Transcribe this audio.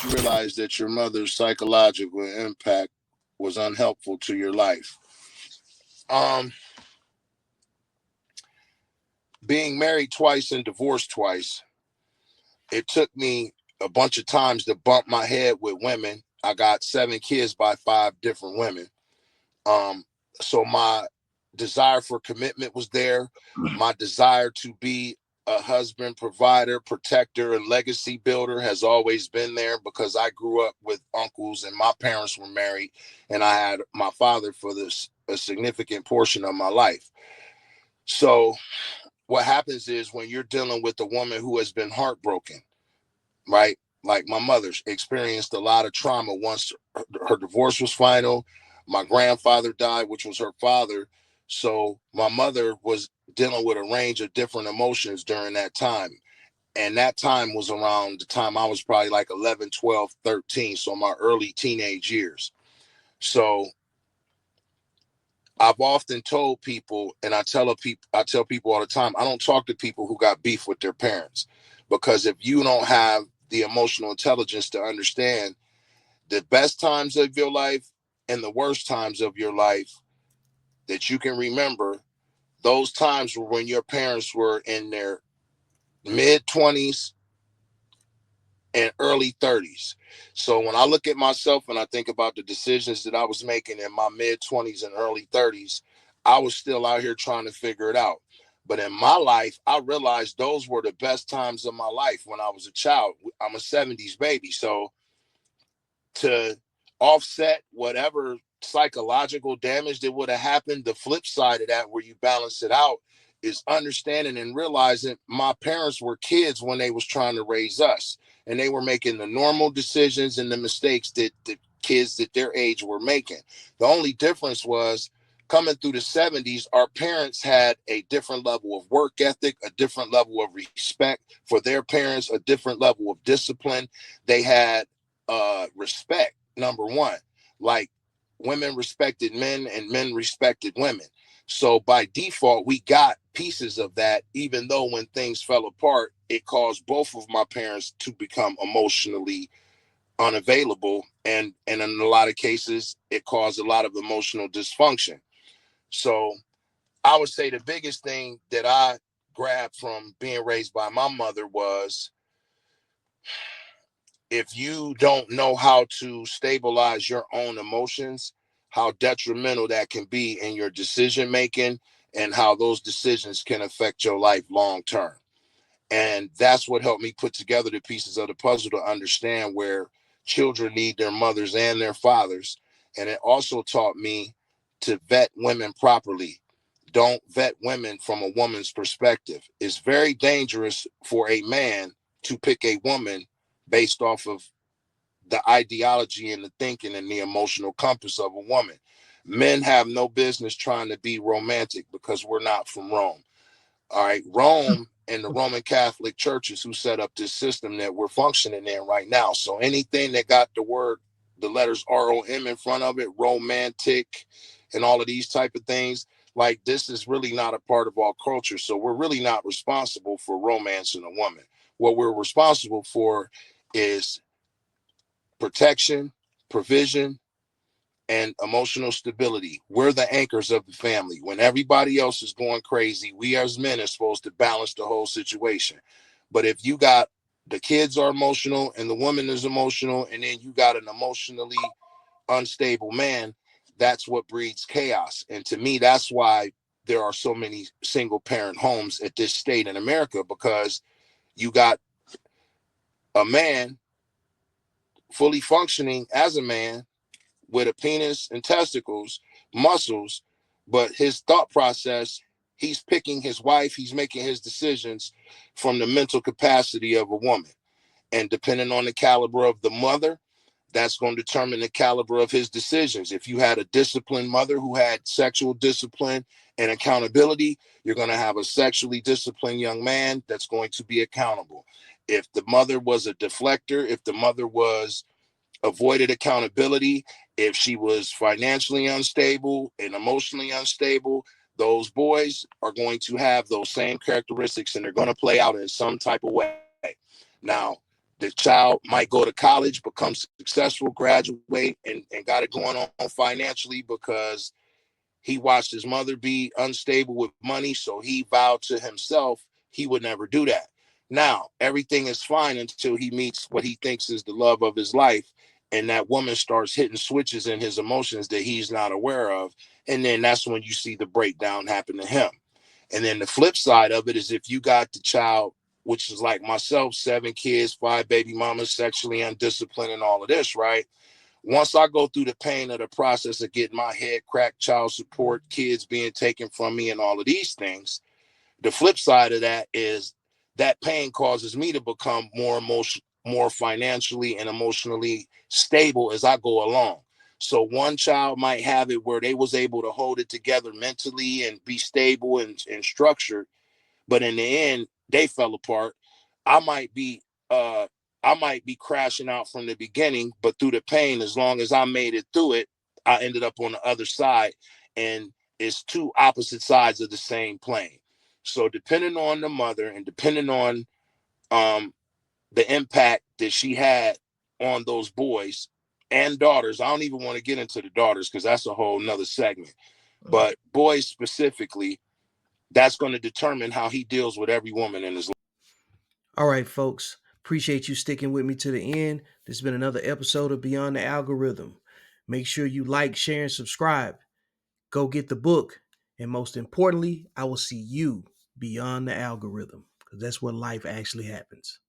did you realize that your mother's psychological impact was unhelpful to your life? Um, Being married twice and divorced twice, it took me a bunch of times to bump my head with women. I got 7 kids by 5 different women. So my desire for commitment was there. My desire to be a husband, provider, protector, and legacy builder has always been there because I grew up with uncles and my parents were married, and I had my father for a significant portion of my life. So what happens is when you're dealing with a woman who has been heartbroken, right? Like my mother's experienced a lot of trauma once her divorce was final. My grandfather died, which was her father. So my mother was dealing with a range of different emotions during that time. And that time was around the time I was probably like 11, 12, 13. So my early teenage years. So I've often told people, and I tell people all the time, I don't talk to people who got beef with their parents, because if you don't have the emotional intelligence to understand the best times of your life and the worst times of your life that you can remember, those times were when your parents were in their mid 20s and early 30s. So when I look at myself and I think about the decisions that I was making in my mid 20s and early 30s, I was still out here trying to figure it out. But in my life, I realized those were the best times of my life when I was a child. I'm a 70s baby. So to offset whatever psychological damage that would have happened, the flip side of that, where you balance it out, is understanding and realizing my parents were kids when they was trying to raise us, and they were making the normal decisions and the mistakes that the kids at their age were making. The only difference was, coming through the 70s, our parents had a different level of work ethic, a different level of respect for their parents, a different level of discipline. They had respect, number one. Like, women respected men and men respected women. So by default, we got pieces of that, even though when things fell apart, it caused both of my parents to become emotionally unavailable. And in a lot of cases, it caused a lot of emotional dysfunction. So I would say the biggest thing that I grabbed from being raised by my mother was, if you don't know how to stabilize your own emotions, how detrimental that can be in your decision making, and how those decisions can affect your life long term. And that's what helped me put together the pieces of the puzzle to understand where children need their mothers and their fathers. And it also taught me to vet women properly. Don't vet women from a woman's perspective. It's very dangerous for a man to pick a woman based off of the ideology and the thinking and the emotional compass of a woman. Men have no business trying to be romantic because we're not from Rome. All right. Rome and the Roman Catholic churches who set up this system that we're functioning in right now. So anything that got the letters ROM in front of it, romantic, and all of these type of things, like, this is really not a part of our culture. So we're really not responsible for romancing a woman. What we're responsible for is protection, provision, and emotional stability. We're the anchors of the family. When everybody else is going crazy, we as men are supposed to balance the whole situation. But if you got the kids are emotional and the woman is emotional, and then you got an emotionally unstable man, that's what breeds chaos. And to me, that's why there are so many single parent homes at this state in America, because you got a man fully functioning as a man with a penis and testicles, muscles, but his thought process, he's picking his wife, he's making his decisions from the mental capacity of a woman. And depending on the caliber of the mother, that's going to determine the caliber of his decisions. If you had a disciplined mother who had sexual discipline and accountability, you're going to have a sexually disciplined young man that's going to be accountable. If the mother was a deflector, if the mother was avoided accountability, if she was financially unstable and emotionally unstable, those boys are going to have those same characteristics, and they're going to play out in some type of way. Now, the child might go to college, become successful, graduate, and got it going on financially because he watched his mother be unstable with money, so he vowed to himself he would never do that. Now, everything is fine until he meets what he thinks is the love of his life, and that woman starts hitting switches in his emotions that he's not aware of. And then that's when you see the breakdown happen to him. And then the flip side of it is if you got the child, which is like myself, 7 kids, 5 baby mamas, sexually undisciplined, and all of this, right? Once I go through the pain of the process of getting my head cracked, child support, kids being taken from me, and all of these things, the flip side of that is that pain causes me to become more financially and emotionally stable as I go along. So one child might have it where they was able to hold it together mentally and be stable and structured, but in the end they fell apart. I might be uh I might be crashing out from the beginning, but through the pain, as long as I made it through it, I ended up on the other side. And it's two opposite sides of the same plane. So depending on the mother and depending on um the impact that she had on those boys and daughters, I don't even want to get into the daughters because that's a whole nother segment. But boys specifically, that's going to determine how he deals with every woman in his life. All right, folks. Appreciate you sticking with me to the end. This has been another episode of Beyond the Algorithm. Make sure you like, share, and subscribe. Go get the book. And most importantly, I will see you beyond the algorithm because that's where life actually happens.